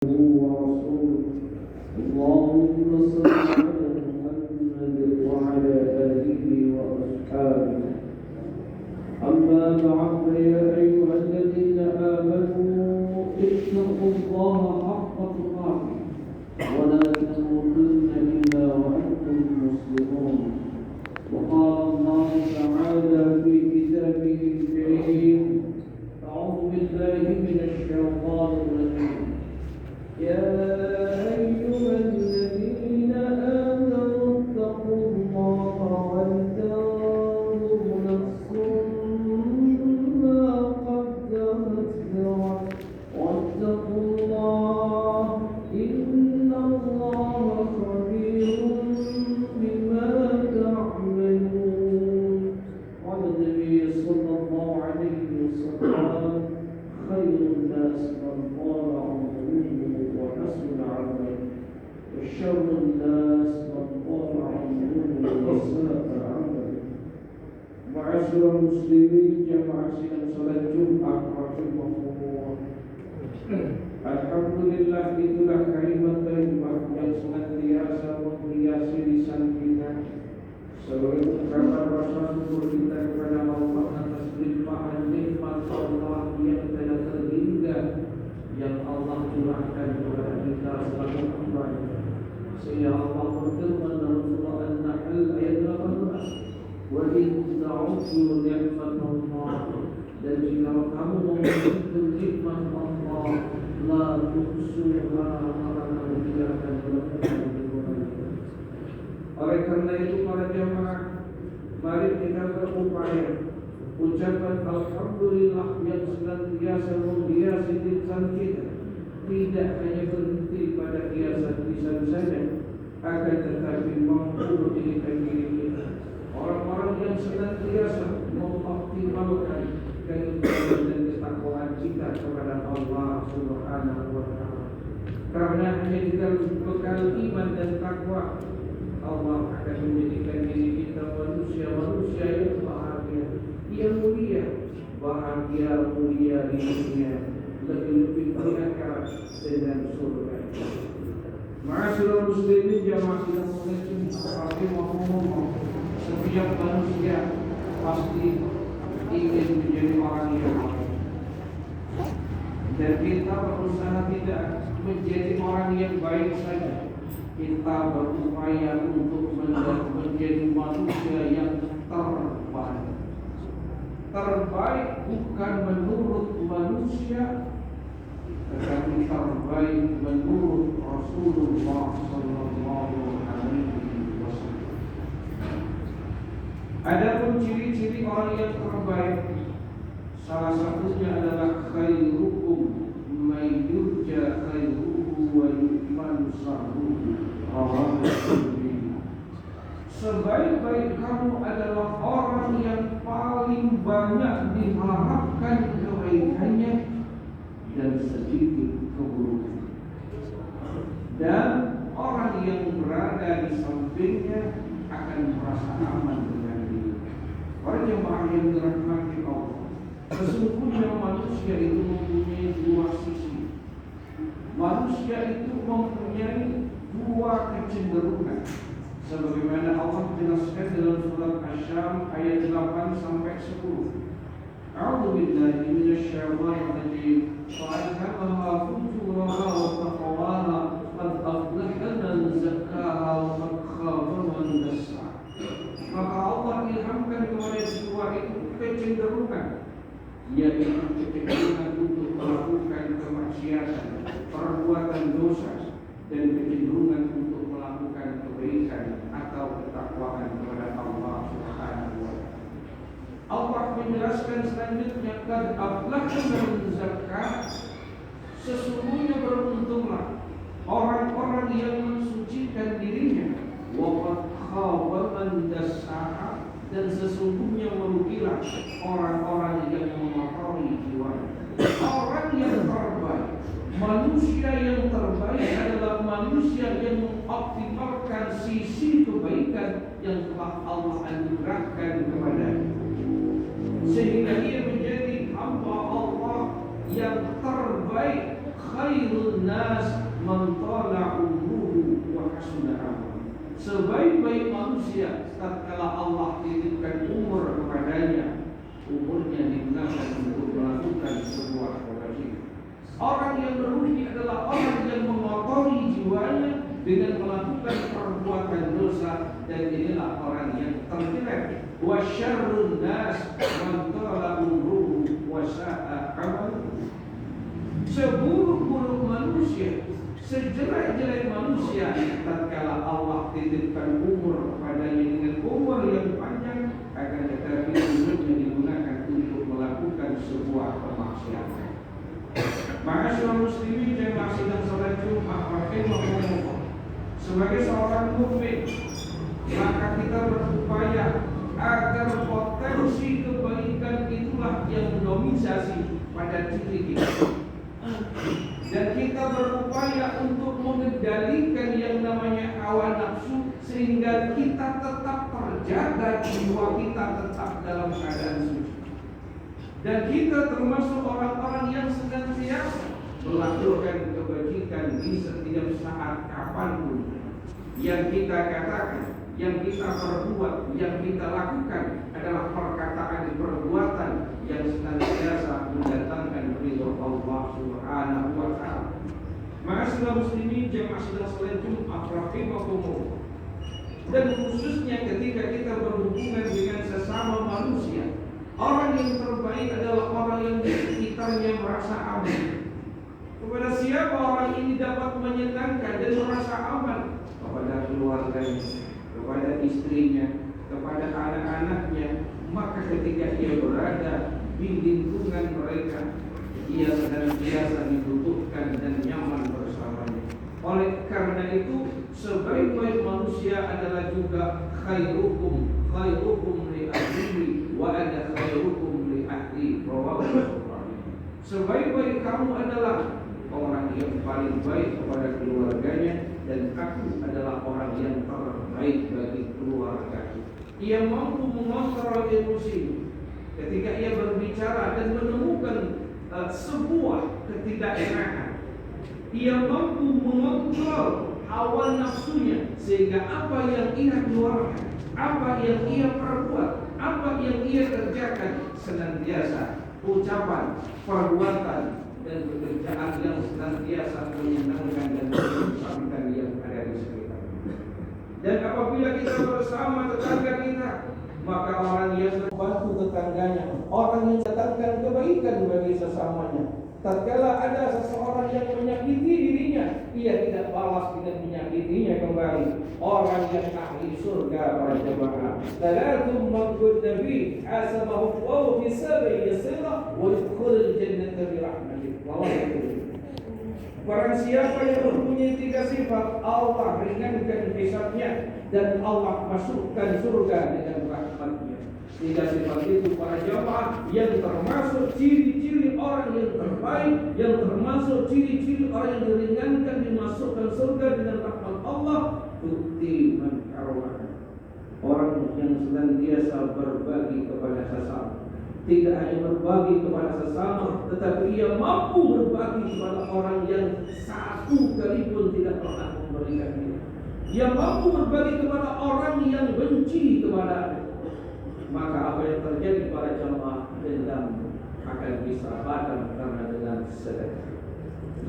ورسوله اللهم صل على محمد وعلى آله وأصحابه. أما بعد فيا أيها الذين آمنوا اتقوا الله حق تقاته ولا تموتن إلا وأنتم مسلمون. وقال الله تعالى في كتابه الكريم: أعوذ بالله من الشيطان الرجيم. يا أيها الذين آمنوا اتقوا الله ولتنظر نفس ما قدمت لغد واتقوا الله إن الله خبير بما تعملون. قال النبي صلى الله عليه وسلم: خير الناس من طال عمره وحسن عمله وشر الناس من طال عمره وساء عمله. معاشر المسلمين جماعة salat Jumat rahimahullah. Alhamdulillah, itulah kalimat thayyibah yang senantiasa menghiasi lisan kita sebagai ungkapan rasa syukur kita kepada Allah atas limpahan nikmat Allah yang tidak terhingga yang Allah curahkan kepada kita sebagai hamba. Sehingga Allah berfirman dalam surah An-Nahl ayat 18, "Wa in ta'uddu ni'matallah," dan jika kamu menghitung nikmat Allah, la tuhsuha, maka kamu tidak akan melakukan itu. Oleh karena itu para jamaah, mari kita berupaya ucapan alhamdulillah yang senantiasa menghiasi lisan kita tidak hanya berhenti pada hiasan lisan saja, akan tetapi mampu menjadikan diri kita orang-orang yang senantiasa mengoptimalkan keimanan dan ketakwaan kita kepada Allah Subhanahu wa Ta'ala. Karena hanya dengan bekal iman dan takwa, Allah akan menjadikan diri kita manusia yang bahagia, yang mulia, bahagia mulia di dunia, lebih di akhirat dengan surga. Ma'asyiral muslimin jamaah yang rahimahumullah, setiap manusia pasti ingin menjadi orang yang baik, dan kita berusaha tidak menjadi orang yang baik saja. Kita berupaya untuk menjadi manusia yang terbaik. Terbaik bukan menurut manusia, tetapi terbaik menurut Rasulullah sallallahu alaihi wasallam. Adapun ciri-ciri orang yang terbaik, salah satunya adalah khairukum may yurja khairuhu wa yu'man syarruhu. Sebaik-baik kamu adalah orang yang paling banyak diharapkan kebaikannya dan sedikit keburukan, dan orang yang berada di sampingnya akan merasa aman dengan diri. Orang yang bahagia dirahmati Allah, sesungguhnya manusia itu mempunyai dua sisi. Manusia itu mempunyai dua kecenderungan, sebagaimana Allah jelaskan dalam surat Asy-Syams ayat 8 sampai 10. A'udzu billahi minasyaitonir rajim. Fa'alhamaha fujuraha wa taqwaha qad aflaha man zakkaha wa qad khaba man dassaha. Maka Allah ilhamkan kepada jiwa itu kecenderungan, yaitu kecenderungan untuk melakukan kemaksiatan, perbuatan dosa, dan kecenderungan untuk melakukan kebaikan atau ketakwaan kepada Allah Subhanahu wa Ta'ala. Allah menjelaskan selanjutnya, qad aflaha man zakkaha, sesungguhnya beruntunglah orang-orang yang mensucikan dirinya, wa qad khaba man dassaha, dan sesungguhnya merugilah orang-orang yang mengotori jiwanya. Orang yang terbaik, manusia yang terbaik adalah manusia yang mengoptimalkan sisi kebaikan yang telah Allah anugerahkan kepadanya, sehingga dia menjadi hamba Allah yang terbaik, khairun nas nas man tala umruhu wa hasuna amaluhu. Sebaik-baik manusia tatkala Allah titipkan umur kepadanya, umurnya digunakan untuk melakukan sebuah kebajikan. Orang yang merugi adalah orang yang mengotori jiwanya dengan melakukan perbuatan dosa, dan inilah orang yang terjelek. Wa syarrun nas man tala umruhu wa sa'a amaluhu. Seburuk-buruk manusia, sejelek-jelek manusia tatkala Allah titipkan umur kepadanya dengan umur yang panjang, akan tetapi umurnya digunakan untuk melakukan sebuah kemaksiatan. Ma'asyiral muslimin jamaah sidang salat Jumat rahimahumullah, sebagai seorang mukmin maka kita berupaya agar potensi kebaikan itulah yang mendominasi pada diri kita, dan kita berupaya untuk mengendalikan yang namanya hawa nafsu sehingga kita tetap terjaga, jiwa kita tetap dalam keadaan suci, dan kita termasuk orang-orang yang senantiasa melakukan kebajikan di setiap saat kapanpun. Yang kita katakan, yang kita perbuat, yang kita lakukan adalah perkataan perbuatan yang senantiasa mendatangkan ridho Allah Subhanahu wa ta'ala. Ma'asyiral muslimin jamaah sidang salat Jumat rahimahumullah, dan khususnya ketika kita berhubungan dengan sesama manusia, orang yang terbaik adalah orang yang di sekitarnya merasa aman. Kepada siapa orang ini dapat menyenangkan dan merasa aman? Kepada keluarganya, kepada istrinya, kepada anak-anaknya. Maka ketika ia berada di lingkungan mereka, ia senantiasa dibutuhkan dan nyaman bersamanya. Oleh karena itu, sebaik-baik manusia adalah juga khairukum li ahlihi wa ana khairukum li ahli. Sebaik-baik kamu adalah orang yang paling baik kepada keluarganya, dan aku adalah orang yang terbaik bagi keluarga. Ia mampu mengontrol emosi ketika ia berbicara dan menemukan sebuah ketidakenakan. Ia mampu mengontrol hawa nafsunya sehingga apa yang ia keluarkan, apa yang ia perbuat, apa yang ia kerjakan senantiasa ucapan, perbuatan, dan pekerjaan yang senantiasa menyenangkan dan menyenangkan yang ada di sekitar. Dan apabila kita bersama tetangga kita, maka orang yang membantu tetangganya, orang yang datangkan kebaikan bagi sesamanya. Tatkala ada seseorang yang menyakiti dirinya, ia tidak balas dengan menyakitinya kembali. Orang yang ahli surga para jemaah. Salatum man kunna fi asabahu wa fi sabri yasira wa yadkhulul jannata bi rahmatih. Barang siapa yang mempunyai tiga sifat, Allah ringankan hisabnya dan Allah masukkan surga dengan rahmatnya. Tiga sifat itu para jamaah yang termasuk ciri-ciri orang yang terbaik, yang termasuk ciri-ciri orang yang diringankan dimasukkan surga dengan rahmat Allah. Bukti man-karwah, orang yang senantiasa berbagi kepada sesama. Tidak hanya berbagi kepada sesama, tetapi ia mampu berbagi kepada orang yang satu kali pun tidak pernah memberikan dia. Ia mampu berbagi kepada orang yang benci kepada. Maka apa yang terjadi pada jamaah, dendam akan bisa padam karena dengan sedekah.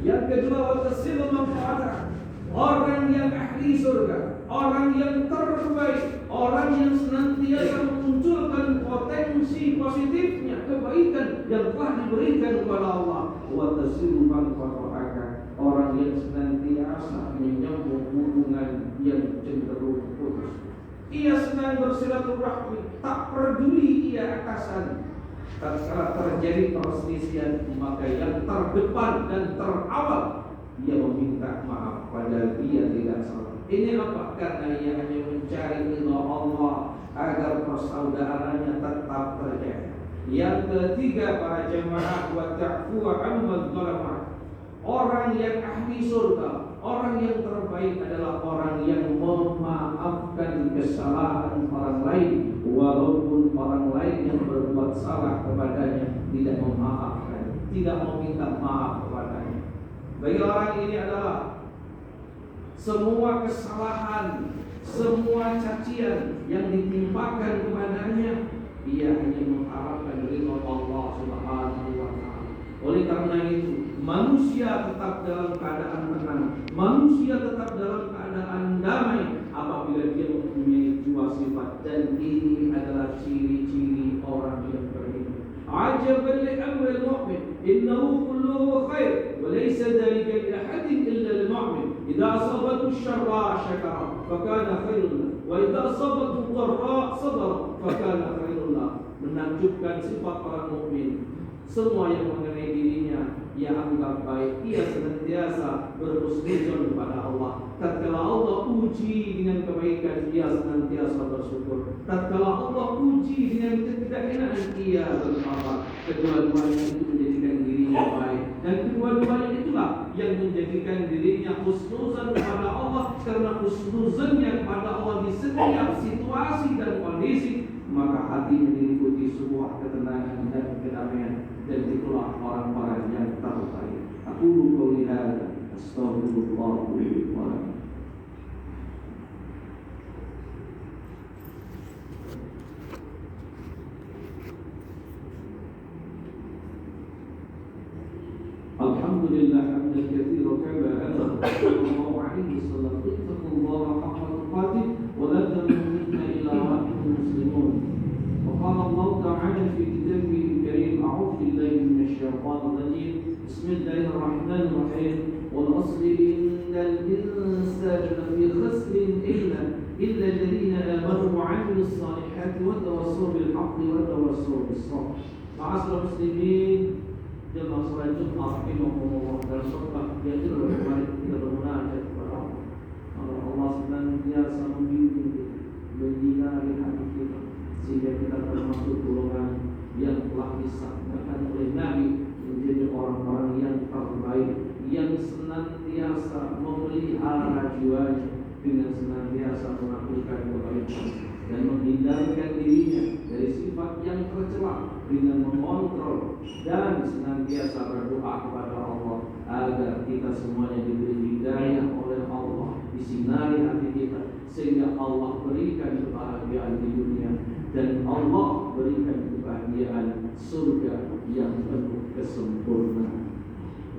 Yang kedua, watasilu manfaatah, orang yang ahli surga, orang yang terbaik, orang yang senantiasa memunculkan potensi positifnya, kebaikan yang telah diberikan kepada Allah. Watasilu manfaatah, orang yang senantiasa menyambung hubungan yang cenderung putus. Ia senang bersilaturahmi, tak peduli ia atasan. Tatkala terjadi perselisihan, maka yang terdepan dan terawal ia meminta maaf padahal ia tidak salah. Ini apa? Karena ia hanya mencari ridha Allah agar persaudaraannya tetap terjaga. Yang ketiga para jemaah, wa ta'fu amman zalama. Orang yang ahli surga, orang yang terbaik adalah orang yang memaafkan kesalahan orang lain, walaupun orang lain yang berbuat salah kepadanya tidak memaafkan, tidak meminta maaf kepadanya. bagi orang ini adalah semua kesalahan, semua cacian yang ditimpakan kepadanya, ia hanya mengharapkan ridha Allah Subhanahu wa taala. Oleh karena itu, manusia tetap dalam keadaan tenang, manusia tetap dalam keadaan damai apabila dia mempunyai dua sifat, dan ini adalah ciri-ciri orang yang beriman. Ajaban li amri al-mu'min innahu kulluhu khair wa laysa dhalika li ahadin illa al-mu'min idza asabathu syarra syakara fakana khairun lahu wa idza asabathu dharra sabara fakana khairun lahu. Menakjubkan sifat orang mukmin, semua yang mengenai dirinya ia anggap baik, ia senantiasa berhusnuzon kepada Allah. Tatkala Allah uji dengan kebaikan, ia senantiasa bersyukur. Tatkala Allah uji dengan ketidakenaan, ia bersabar. Kedua-duanya itu menjadikan dirinya baik, dan kedua-duanya itulah yang menjadikan dirinya husnuzon kepada Allah. Karena husnuzonnya kepada Allah di setiap situasi dan kondisi, maka hatinya diliputi sebuah ketenangan dan kedamaian, dan itulah orang-orang yang terbaik. Aku qouli hadza astaghfirullah li wa lakum. Alhamdulillah hamdan katsiran kama amara sallallahu alaihi wasallam. Ittaqullaha haqqa tuqatih wa la tamutunna illa wa antum muslimun. وقال الله تعالى في كتابه الكريم: أعوذ بالله من الشيطان الرجيم بسم الله الرحمن الرحيم والعصر إن الإنسان لفي خسر إلا الذين آمنوا وعملوا الصالحات وتواصوا بالحق وتواصوا بالصبر. معاشر المسلمين jemaah salat Jumat rahimahumullah, dalam khutbah yang kemarin kita bermunajat kepada Allah. Allah senantiasa membimbing kita, menyinari hati kita, sehingga kita termasuk golongan yang telah disabdakan oleh Nabi menjadi orang-orang yang terbaik, yang senantiasa memelihara jiwanya dengan senantiasa melakukan kebaikan dan menghindarkan dirinya dari sifat yang tercela dengan mengontrol dan senantiasa berdoa kepada Allah agar kita semuanya diberi hidayah oleh Allah, disinari hati kita sehingga Allah berikan kebahagiaan di dunia dan Allah berikan kebahagiaan surga yang penuh kesempurnaan.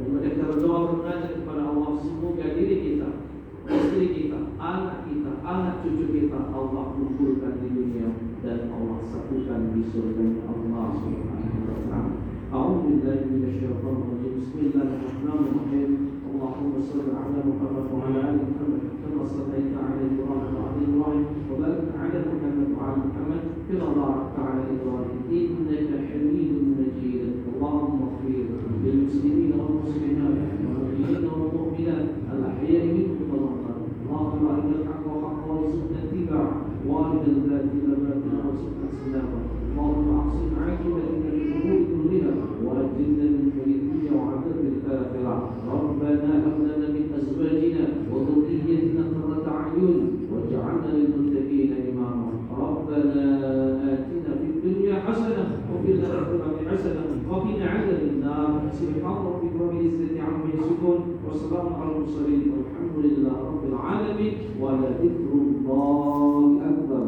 Dan mereka berdoa bermunajat kepada Allah, semoga diri kita, istri kita, anak cucu kita Allah kumpulkan di dunia dan Allah satukan di surga Allah Subhanahu wa taala. A'udzu billahi minasyaitonir rajim. Bismillahirrahmanirrahim. Allahumma shalli ala Muhammad wa ala ali Muhammad kama shallaita ala Ibrahim wa ala Ibrahim wa barik ala Muhammad wa ala Muhammad kama barakta ala Ibrahim innaka Hamidum Majid. Allahumma ighfir lil muslimin wal muslimat wal mu'minin wal mu'minat al-ahya'i minhum wal amwat. اللهم أرنا الحق حقا وارزقنا اتباعه وأرنا الباطل باطلا وارزقنا اجتنابه. اللهم أحسن عاقبتنا في الأمور كلها وأجرنا من خزي الدنيا وعذاب الآخرة. ربنا هب لنا من أزواجنا وذريتنا قرة أعين واجعلنا للمتقين إماما. ربنا آتنا في الدنيا حسنة وفي الآخرة حسنة وقنا عذاب النار. سبحان ربك رب العزة عما يصفون وسلام على المرسلين والحمد لله رب العالمين ولذكر الله أكبر.